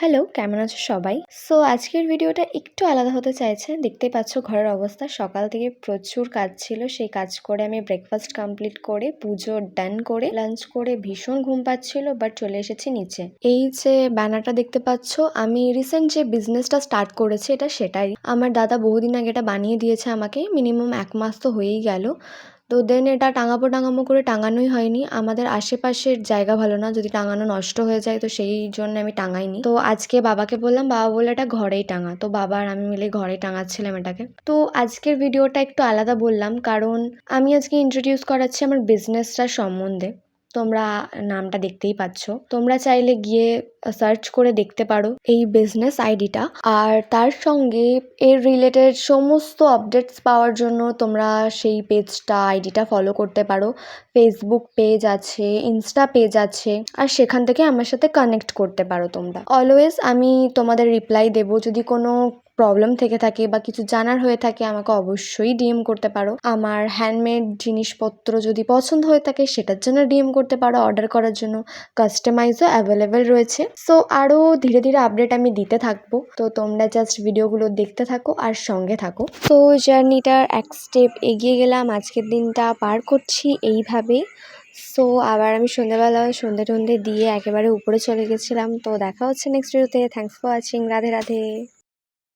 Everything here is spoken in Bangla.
হ্যালো, কেমন আছো সবাই? সো আজকের ভিডিওটা একটু আলাদা হতে চাইছে। দেখতেই পাচ্ছ ঘরের অবস্থা। সকাল থেকে প্রচুর কাজ ছিল। সেই কাজ করে আমি ব্রেকফাস্ট কমপ্লিট করে, পুজো ডান করে, লাঞ্চ করে ভীষণ ঘুম পাচ্ছিল, বাট চলে এসেছি নিচে। এই যে ব্যানারটা দেখতে পাচ্ছ, আমি রিসেন্ট যে বিজনেসটা স্টার্ট করেছি এটা সেটাই। আমার দাদা বহুদিন আগে এটা বানিয়ে দিয়েছে আমাকে। মিনিমাম 1 মাস তো হয়েই গেল। তো দেন এটা টাঙাবো করে টাঙানোই হয়নি। আমাদের আশেপাশের জায়গা ভালো না, যদি টাঙানো নষ্ট হয়ে যায় তো সেই জন্য আমি টাঙাইনি। তো আজকে বাবাকে বললাম, বাবা বললো এটা ঘরেই টাঙা। তো বাবা আর আমি মিলে ঘরেই টাঙাচ্ছিলাম এটাকে। তো আজকের ভিডিওটা একটু আলাদা বললাম কারণ আমি আজকে ইন্ট্রোডিউস করাচ্ছি আমার বিজনেসটার সম্বন্ধে। তোমরা নামটা দেখতেই পাচ্ছ। তোমরা চাইলে গিয়ে সার্চ করে দেখতে পারো এই বিজনেস আইডিটা। আর তার সঙ্গে এর রিলেটেড সমস্ত আপডেটস পাওয়ার জন্য তোমরা সেই পেজটা আইডিটা ফলো করতে পারো। ফেসবুক পেজ আছে, ইনস্টা পেজ আছে, আর সেখান থেকে আমার সাথে কানেক্ট করতে পারো তোমরা। অলওয়েজ আমি তোমাদের রিপ্লাই দেবো। যদি কোনো প্রবলেম থেকে থাকে বা কিছু জানার হয়ে থাকে আমাকে অবশ্যই ডিএম করতে পারো। আমার হ্যান্ডমেড জিনিসপত্র যদি পছন্দ হয়ে থাকে সেটার জন্য ডিএম করতে পারো। অর্ডার করার জন্য কাস্টমাইজও অ্যাভেলেবেল রয়েছে। সো আরও ধীরে ধীরে আপডেট আমি দিতে থাকবো। তো তোমরা জাস্ট ভিডিওগুলো দেখতে থাকো আর সঙ্গে থাকো। তো জার্নিটার এক স্টেপ এগিয়ে গেলাম। আজকের দিনটা পার করছি এইভাবে। সো আবার আমি সন্ধ্যেবেলা সন্ধে টন্ধে দিয়ে একেবারে উপরে চলে গেছিলাম। তো দেখা হচ্ছে নেক্সট ভিডিওতে। Thanks for watching. Radhe Radhe.